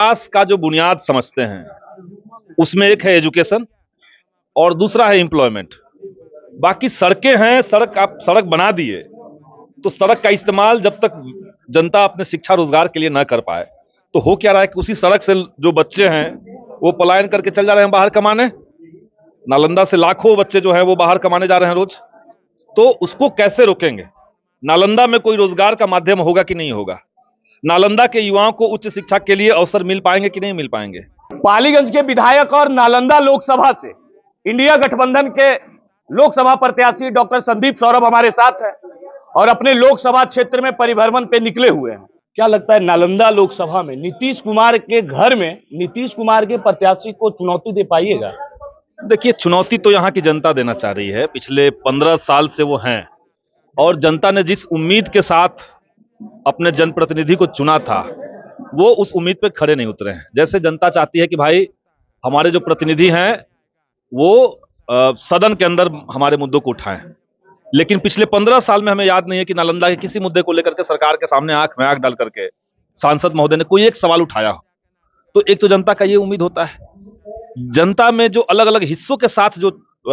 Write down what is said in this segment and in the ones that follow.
विकास का जो बुनियाद समझते हैं उसमें एक है एजुकेशन और दूसरा है एम्प्लॉयमेंट। बाकी सड़कें हैं, आप सड़क बना दिए तो सड़क का इस्तेमाल जब तक जनता अपने शिक्षा रोजगार के लिए ना कर पाए तो हो क्या रहा है कि उसी सड़क से जो बच्चे हैं वो पलायन करके चल जा रहे हैं बाहर कमाने। नालंदा से लाखों बच्चे जो हैं वो बाहर कमाने जा रहे हैं रोज। तो उसको कैसे रोकेंगे? नालंदा में कोई रोजगार का माध्यम होगा कि नहीं होगा? नालंदा के युवाओं को उच्च शिक्षा के लिए अवसर मिल पाएंगे कि नहीं मिल पाएंगे? पालीगंज के विधायक और नालंदा लोकसभा से इंडिया गठबंधन के लोकसभा प्रत्याशी डॉक्टर संदीप सौरभ हमारे साथ हैं और अपने लोकसभा क्षेत्र में परिभ्रमण पे निकले हुए हैं। क्या लगता है नालंदा लोकसभा में नीतीश कुमार के घर में नीतीश कुमार के प्रत्याशी को चुनौती दे पाइएगा? देखिए, चुनौती तो यहाँ की जनता देना चाह रही है। पिछले 15 साल से वो हैं और जनता ने जिस उम्मीद के साथ अपने जनप्रतिनिधि को चुना था वो उस उम्मीद पे खड़े नहीं उतरे हैं। जैसे जनता चाहती है कि भाई हमारे जो प्रतिनिधि हैं वो सदन के अंदर हमारे मुद्दों को उठाएं, लेकिन पिछले 15 साल में हमें याद नहीं है कि नालंदा के किसी मुद्दे को लेकर के सरकार के सामने आंख में आंख डाल करके सांसद महोदय ने कोई एक सवाल उठाया हो। तो एक तो जनता का ये उम्मीद होता है। जनता में जो अलग अलग हिस्सों के साथ जो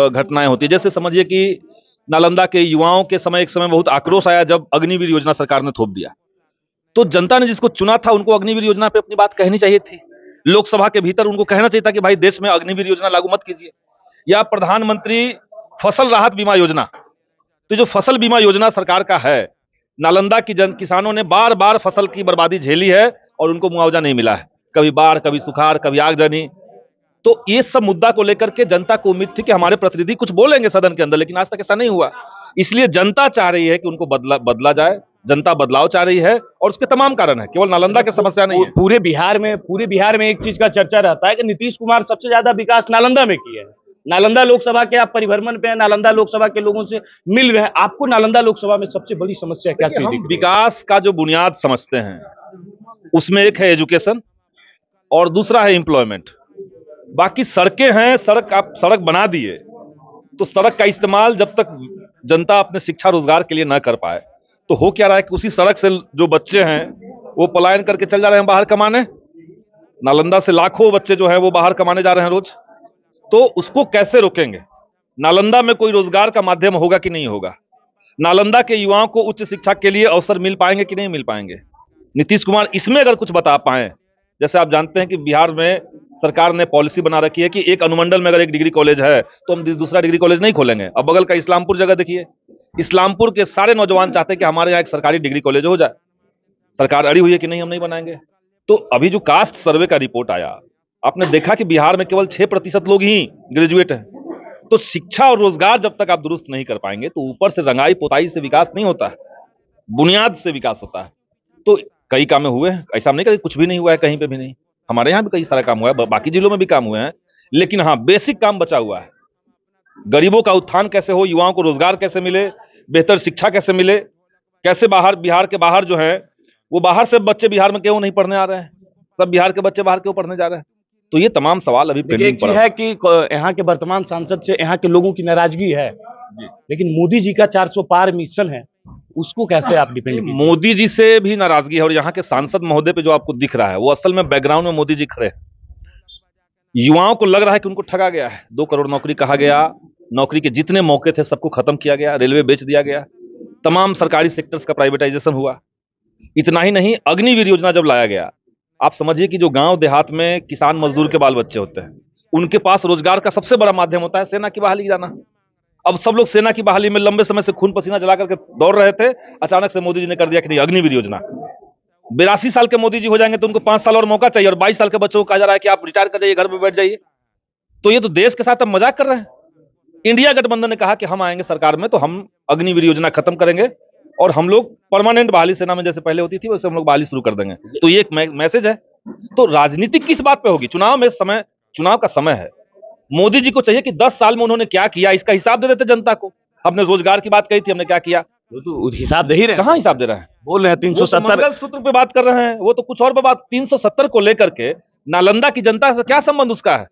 घटनाएं होती है, जैसे समझिए कि नालंदा के युवाओं के समय एक समय बहुत आक्रोश आया जब अग्निवीर योजना सरकार ने थोप दिया। तो जनता ने जिसको चुना था उनको अग्निवीर योजना पे अपनी बात कहनी चाहिए थी। लोकसभा के भीतर उनको कहना चाहिए था कि भाई देश में अग्निवीर योजना लागू मत कीजिए। या प्रधानमंत्री फसल राहत बीमा योजना, तो जो फसल बीमा योजना सरकार का है, नालंदा की किसानों ने बार बार फसल की बर्बादी झेली है और उनको मुआवजा नहीं मिला है। कभी बाढ़, कभी सुखाड़, कभी आगजनी। तो ये सब मुद्दा को लेकर के जनता को उम्मीद थी कि हमारे प्रतिनिधि कुछ बोलेंगे सदन के अंदर, लेकिन आज तक ऐसा नहीं हुआ। इसलिए जनता चाह रही है कि उनको बदला जाए। जनता बदलाव चाह रही है और उसके तमाम कारण है, केवल नालंदा की समस्या नहीं है। पूरे बिहार में एक चीज का चर्चा रहता है कि नीतीश कुमार सबसे ज्यादा विकास नालंदा में किया है। नालंदा लोकसभा के आप परिभ्रमण पे हैं, नालंदा लोकसभा के लोगों से मिल रहे हैं। आपको नालंदा लोकसभा में सबसे बड़ी समस्या क्या चीज दिखती है? विकास का जो बुनियाद समझते हैं उसमें एक है एजुकेशन और दूसरा है एम्प्लॉयमेंट। बाकी सड़कें हैं, आप सड़क बना दिए तो सड़क का इस्तेमाल जब तक जनता अपने शिक्षा रोजगार के लिए ना कर पाए तो हो क्या रहा है कि उसी सड़क से जो बच्चे हैं वो पलायन करके चल जा रहे हैं बाहर कमाने। नालंदा से लाखों बच्चे जो हैं वो बाहर कमाने जा रहे हैं रोज। तो उसको कैसे रोकेंगे? नालंदा में कोई रोजगार का माध्यम होगा कि नहीं होगा? नालंदा के युवाओं को उच्च शिक्षा के लिए अवसर मिल पाएंगे कि नहीं मिल पाएंगे? नीतीश कुमार इसमें अगर कुछ बता पाए। जैसे आप जानते हैं कि बिहार में सरकार ने पॉलिसी बना रखी है कि एक अनुमंडल में अगर एक डिग्री कॉलेज है तो हम दूसरा डिग्री कॉलेज नहीं खोलेंगे। अब बगल का इस्लामपुर जगह देखिए, इस्लामपुर के सारे नौजवान चाहते हैं कि हमारे यहाँ एक सरकारी डिग्री कॉलेज हो जाए। सरकार अड़ी हुई है कि नहीं हम नहीं बनाएंगे। तो अभी जो कास्ट सर्वे का रिपोर्ट आया, आपने देखा कि बिहार में केवल 6% लोग ही ग्रेजुएट हैं। तो शिक्षा और रोजगार जब तक आप दुरुस्त नहीं कर पाएंगे तो ऊपर से रंगाई पोताई से विकास नहीं होता है, बुनियाद से विकास होता है। तो कई काम हुए हैं, ऐसा नहीं कि कुछ भी नहीं हुआ है, कहीं पे भी नहीं। हमारे यहाँ भी कई सारा काम हुआ है, बाकी जिलों में भी काम हुए हैं, लेकिन हाँ बेसिक काम बचा हुआ है। गरीबों का उत्थान कैसे हो, युवाओं को रोजगार कैसे मिले, बेहतर शिक्षा कैसे मिले, कैसे बिहार के बाहर जो है वो बाहर से बच्चे बिहार में क्यों नहीं पढ़ने आ रहे हैं, सब बिहार के बच्चे बाहर क्यों पढ़ने जा रहे हैं। तो ये तमाम सवाल अभी पेंडिंग पर है कि यहाँ के वर्तमान सांसद से यहाँ के लोगों की नाराजगी है, लेकिन मोदी जी का 400 पार मिशन है, उसको कैसे आप डिपेंड? मोदी जी से भी नाराजगी है और यहाँ के सांसद महोदय पे जो आपको दिख रहा है वो असल में बैकग्राउंड में मोदी जी खड़े हैं। युवाओं को लग रहा है कि उनको ठगा गया है। 2 करोड़ नौकरी कहा गया, नौकरी के जितने मौके थे सबको खत्म किया गया, रेलवे बेच दिया गया, तमाम सरकारी सेक्टर्स का प्राइवेटाइजेशन हुआ। इतना ही नहीं, अग्निवीर योजना जब लाया गया, आप समझिए कि जो गांव देहात में किसान मजदूर के बाल बच्चे होते हैं उनके पास रोजगार का सबसे बड़ा माध्यम होता है सेना की बहाली जाना। अब सब लोग सेना की बहाली में लंबे समय से खून पसीना जला करके दौड़ रहे थे, अचानक से मोदी जी ने कर दिया कि नहीं अग्निवीर योजना। 82 साल के मोदी जी हो जाएंगे तो उनको 5 साल और मौका चाहिए और 22 साल के बच्चों को कहा जा रहा है कि आप रिटायर कर जाइए, घर में बैठ जाइए। तो ये तो देश के साथ हम मजाक कर रहे हैं। इंडिया गठबंधन ने कहा कि हम आएंगे सरकार में तो हम अग्निवीर योजना खत्म करेंगे और हम लोग परमानेंट बहाली सेना में जैसे पहले होती थी वैसे हम लोग बहाली शुरू कर देंगे। तो ये एक मैसेज है। तो राजनीति किस बात पे होगी? चुनाव का समय है। मोदी जी को चाहिए कि 10 साल में उन्होंने क्या किया इसका हिसाब दे देते जनता को। हमने रोजगार की बात कही थी, हमने क्या किया? वो तो हिसाब दे ही रहे हैं। कहां हिसाब दे रहे हैं? बोल रहे हैं 370 सूत्र पे बात कर रहे हैं, वो तो कुछ और पे बात। 370 को लेकर के नालंदा की जनता से क्या संबंध उसका है?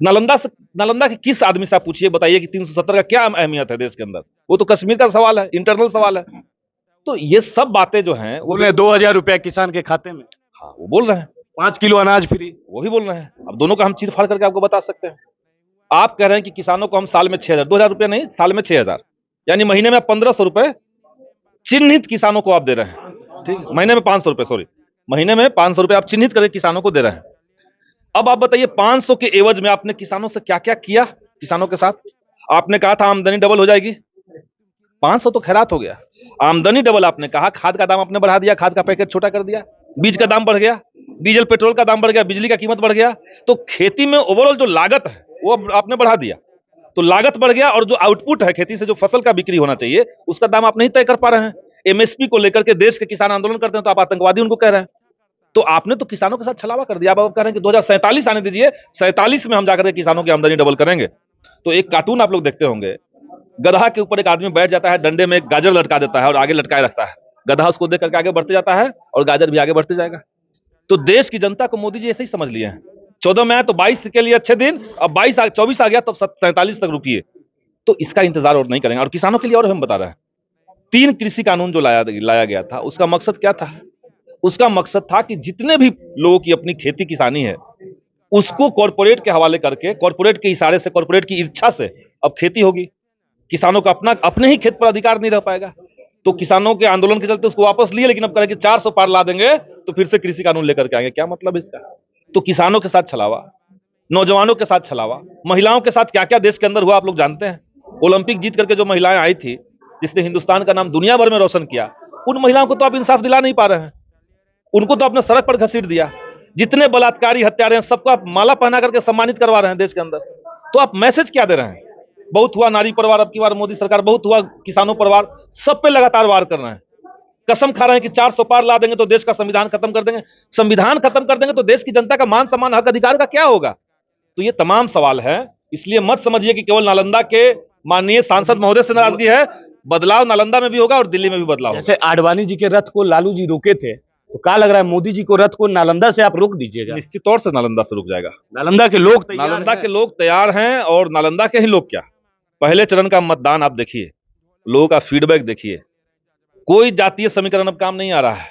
नालंदा के किस आदमी से आप पूछिए, बताइए कि 370 का क्या अहमियत है देश के अंदर? वो तो कश्मीर का सवाल है, इंटरनल सवाल है। तो ये सब बातें जो हैं वो 2000 रुपया किसान के खाते में। हाँ वो बोल रहे हैं। 5 किलो अनाज फ्री। वो भी बोल रहे हैं। अब दोनों का हम चीर फाड़ करके आपको बता सकते हैं। आप कह रहे हैं कि किसानों को हम साल में 6,000, 2,000 रुपया नहीं, साल में 6,000, यानी महीने में 1,500 रुपए चिन्हित किसानों को आप दे रहे हैं। ठीक, महीने में 500 रुपए, सॉरी, महीने में 500 रुपए आप चिन्हित करके किसानों को दे रहे हैं। अब आप बताइए 500 के एवज में आपने किसानों से क्या क्या किया? किसानों के साथ आपने कहा था आमदनी डबल हो जाएगी, 500 तो खैरात हो गया। आमदनी डबल आपने कहा, खाद का दाम आपने बढ़ा दिया, खाद का पैकेट छोटा कर दिया, बीज का दाम बढ़ गया, डीजल पेट्रोल का दाम बढ़ गया, बिजली का कीमत बढ़ गया। तो खेती में ओवरऑल जो लागत है वो आपने बढ़ा दिया, तो लागत बढ़ गया, और जो आउटपुट है खेती से जो फसल का बिक्री होना चाहिए उसका दाम आप नहीं तय कर पा रहे हैं। एमएसपी को लेकर के देश के किसान आंदोलन करते हैं तो आप आतंकवादी उनको कह रहे हैं। तो आपने तो किसानों के साथ छलावा कर दिया। अब आप कह रहे हैं कि 2047 आने दीजिए, 47 में हम जाकर के किसानों की आमदनी डबल करेंगे। तो एक कार्टून आप लोग देखते होंगे, गधा के ऊपर एक आदमी बैठ जाता है, डंडे में एक गाजर लटका देता है और आगे लटकाए रखता है, गधा उसको देख करके आगे बढ़ते जाता है और गाजर भी आगे बढ़ते जाएगा। तो देश की जनता को मोदी जी ऐसे ही समझ लिए हैं। 14 में आए तो 22 के लिए अच्छे दिन, अब 24 आ गया तो 47 तक रुकिए। तो इसका इंतजार और नहीं करेंगे। और किसानों के लिए और हम बता रहे हैं, 3 कृषि कानून जो लाया गया था, उसका मकसद क्या था? उसका मकसद था कि जितने भी लोगों की अपनी खेती किसानी है उसको कॉर्पोरेट के हवाले करके, कॉर्पोरेट के इशारे से, कॉर्पोरेट की इच्छा से अब खेती होगी। किसानों का अपने ही खेत पर अधिकार नहीं रह पाएगा। तो किसानों के आंदोलन के चलते उसको वापस लिए, लेकिन अब कह रहे कि 400 पार ला देंगे तो फिर से कृषि कानून लेकर के आएंगे। क्या मतलब इसका? तो किसानों के साथ छलावा, नौजवानों के साथ छलावा, महिलाओं के साथ क्या क्या देश के अंदर हुआ आप लोग जानते हैं। ओलंपिक जीत करके जो महिलाएं आई थी, जिसने हिंदुस्तान का नाम दुनिया भर में रोशन किया, उन महिलाओं को तो आप इंसाफ दिला नहीं पा रहे हैं। उनको तो आपने सड़क पर घसीट दिया। जितने बलात्कारी हत्यारे हैं सबको आप माला पहना करके सम्मानित करवा रहे हैं देश के अंदर। तो आप मैसेज क्या दे रहे हैं? बहुत हुआ नारी परिवार, अब की बार मोदी सरकार, बहुत हुआ किसानों परिवार, सब पे लगातार वार कर रहे हैं। कसम खा रहे हैं कि 400 पार ला देंगे तो देश का संविधान खत्म कर देंगे। संविधान खत्म कर देंगे तो देश की जनता का मान सम्मान, हक अधिकार का क्या होगा? तो ये तमाम सवाल है। इसलिए मत समझिए कि केवल नालंदा के माननीय सांसद महोदय से नाराजगी है। बदलाव नालंदा में भी होगा और दिल्ली में भी बदलाव होगा। जैसे आडवाणी जी के रथ को लालू जी रोके थे, तो क्या लग रहा है मोदी जी को रथ को नालंदा से आप रोक दीजिएगा? निश्चित तौर से नालंदा से रुक जाएगा। नालंदा के लोग तैयार नालंदा हैं। के लोग तैयार हैं, और नालंदा के ही लोग क्या, पहले चरण का मतदान आप देखिए, लोगों का फीडबैक देखिए। कोई जातीय समीकरण अब काम नहीं आ रहा है।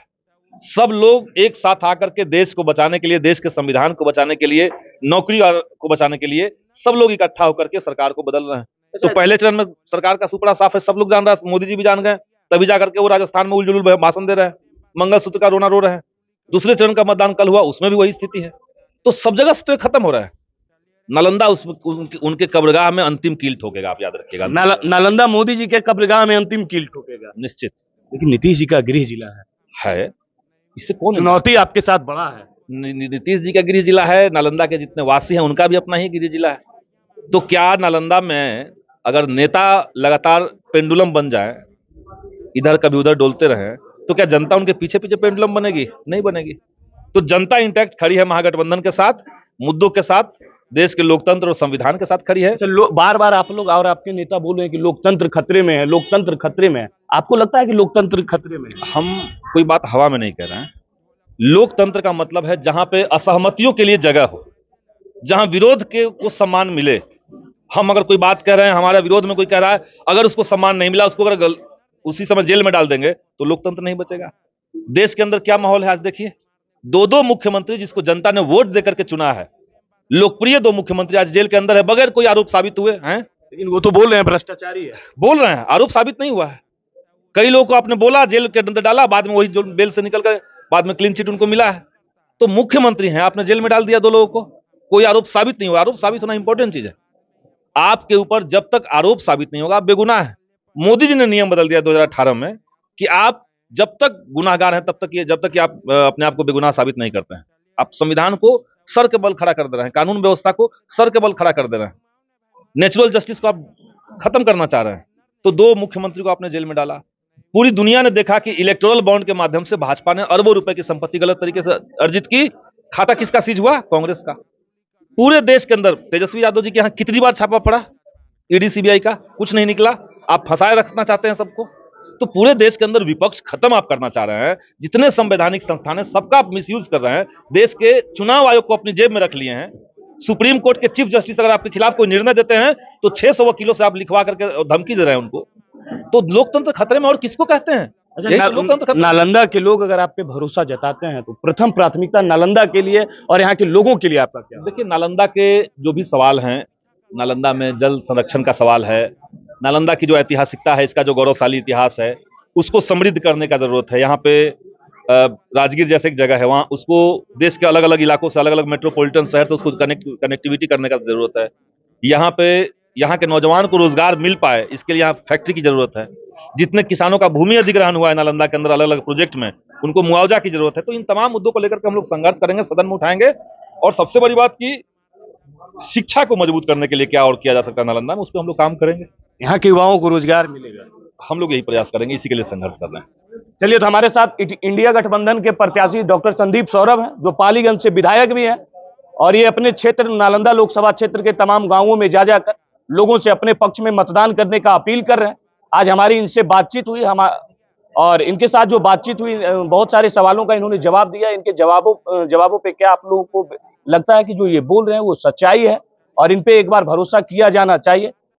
सब लोग एक साथ आकर के देश को बचाने के लिए, देश के संविधान को बचाने के लिए, नौकरी को बचाने के लिए सब लोग इकट्ठा होकर के सरकार को बदल रहे हैं। तो पहले चरण में सरकार का सुपड़ा साफ है, सब लोग जान रहा है, मोदी जी भी जान गए, तभी जाकर के वो राजस्थान में उलझुल भाषण दे रहे हैं, मंगलसूत्र का रोना रो रहे हैं। दूसरे चरण का मतदान कल हुआ, उसमें भी वही स्थिति है। तो सब जगह से तो ये खत्म हो रहा है। नालंदा उनके कब्रगाह में अंतिम कील ठोकेगा, आप याद रखिएगा। नालंदा मोदी जी के कब्रगाह में अंतिम कील ठोकेगा निश्चित। लेकिन नीतीश जी का गृह जिला है, इससे कौन चुनौती आपके साथ बड़ा है। नीतीश जी का गृह जिला है, नालंदा के जितने वासी हैं उनका भी अपना ही गृह जिला है। तो क्या नालंदा में अगर नेता लगातार पेंडुलम बन जाए, इधर कभी उधर डोलते रहे, तो क्या जनता उनके पीछे पीछे पेंडुलम बनेगी? नहीं बनेगी। तो जनता इंटैक्ट खड़ी है महागठबंधन के साथ, मुद्दों के साथ, देश के लोकतंत्र और संविधान के साथ खड़ी है। बार बार आप लोग और आपके नेता बोल रहे हैं कि लोकतंत्र खतरे में है, लोकतंत्र खतरे में है। आपको लगता है कि लोकतंत्र खतरे में है? हम कोई बात हवा में नहीं कह रहे हैं। लोकतंत्र का मतलब है जहां पे असहमतियों के लिए जगह हो, जहां विरोध को सम्मान मिले। हम अगर कोई बात कह रहे हैं, हमारे विरोध में कोई कह रहा है, अगर उसको सम्मान नहीं मिला, उसको अगर उसी समय जेल में डाल देंगे तो लोकतंत्र नहीं बचेगा। देश के अंदर क्या माहौल है आज देखिए। 2 मुख्यमंत्री जिसको जनता ने वोट देकर के चुना है, लोकप्रिय 2 मुख्यमंत्री आज जेल के अंदर है, बगैर कोई आरोप साबित हुए हैं। लेकिन वो तो बोल रहे हैं भ्रष्टाचारी है, बोल रहे हैं, आरोप साबित नहीं हुआ है। कई लोगों को आपने बोला, जेल के अंदर डाला, बाद में वही जो बेल से निकल गए, बाद में क्लीन चिट उनको मिला है। तो मुख्यमंत्री हैं, आपने जेल में डाल दिया 2 लोगों को, कोई आरोप साबित नहीं हुआ। आरोप साबित होना इंपॉर्टेंट चीज है। आपके ऊपर जब तक आरोप साबित नहीं होगा आप बेगुनाह है। मोदी जी ने नियम बदल दिया 2018 में कि आप जब तक गुनाहगार हैं तब तक जब तक आप अपने आप को बेगुनाह साबित नहीं करते हैं, आप संविधान को सर के बल खड़ा कर दे रहे हैं, कानून व्यवस्था को सर के बल खड़ा कर दे रहे हैं, नेचुरल जस्टिस को आप खत्म करना चाह रहे हैं। तो 2 मुख्यमंत्री को आपने जेल में डाला। पूरी दुनिया ने देखा कि इलेक्टोरल बॉन्ड के माध्यम से भाजपा ने अरबों रुपए की संपत्ति गलत तरीके से अर्जित की। खाता किसका सीज हुआ? कांग्रेस का। पूरे देश के अंदर तेजस्वी यादव जी के यहां कितनी बार छापा पड़ा ईडी सीबीआई का, कुछ नहीं निकला। आप फंसाए रखना चाहते हैं सबको। तो पूरे देश के अंदर विपक्ष खत्म आप करना चाह रहे हैं। जितने संवैधानिक संस्थान है सबका आप मिसयूज कर रहे हैं। देश के चुनाव आयोग को अपनी जेब में रख लिए हैं। सुप्रीम कोर्ट के चीफ जस्टिस अगर आपके खिलाफ कोई निर्णय देते हैं तो 600 वकीलों से आप लिखवा करके धमकी दे रहे हैं उनको। तो लोकतंत्र खतरे में और किसको कहते हैं? यही तो लोकतंत्र का नालंदा के लोग अगर आप पे भरोसा जताते हैं तो प्रथम प्राथमिकता नालंदा के लिए और यहाँ के लोगों के लिए आपका क्या? देखिए, नालंदा के जो भी सवाल हैं, नालंदा में जल संरक्षण का सवाल है, नालंदा की जो ऐतिहासिकता है, इसका जो गौरवशाली इतिहास है, उसको समृद्ध करने का जरूरत है। यहाँ पे राजगीर जैसे एक जगह है, वहाँ उसको देश के अलग अलग इलाकों से, अलग अलग मेट्रोपॉलिटन शहर से उसको कनेक्टिविटी करने का जरूरत है। यहाँ पे यहाँ के नौजवान को रोजगार मिल पाए, इसके लिए यहाँ फैक्ट्री की जरूरत है। जितने किसानों का भूमि अधिग्रहण हुआ है नालंदा के अंदर अलग अलग प्रोजेक्ट में, उनको मुआवजा की जरूरत है। तो इन तमाम मुद्दों को लेकर के हम लोग संघर्ष करेंगे, सदन में उठाएंगे। और सबसे बड़ी बात की शिक्षा को मजबूत करने के लिए क्या और किया जा सकता है नालंदा में, उस पर हम लोग काम करेंगे। यहाँ के युवाओं को रोजगार मिलेगा, हम लोग यही प्रयास करेंगे, इसी के लिए संघर्ष कर रहे हैं। चलिए, तो हमारे साथ इंडिया गठबंधन के प्रत्याशी डॉक्टर संदीप सौरभ हैं, जो पालीगंज से विधायक भी हैं और ये अपने क्षेत्र नालंदा लोकसभा क्षेत्र के तमाम गांवों में जा जाकर लोगों से अपने पक्ष में मतदान करने का अपील कर रहे हैं। आज हमारी इनसे बातचीत हुई, और इनके साथ जो बातचीत हुई, बहुत सारे सवालों का इन्होंने जवाब दिया। इनके जवाबों पे क्या आप लोगों को लगता है कि जो ये बोल रहे हैं वो सच्चाई है और इन पे एक बार भरोसा किया जाना चाहिए?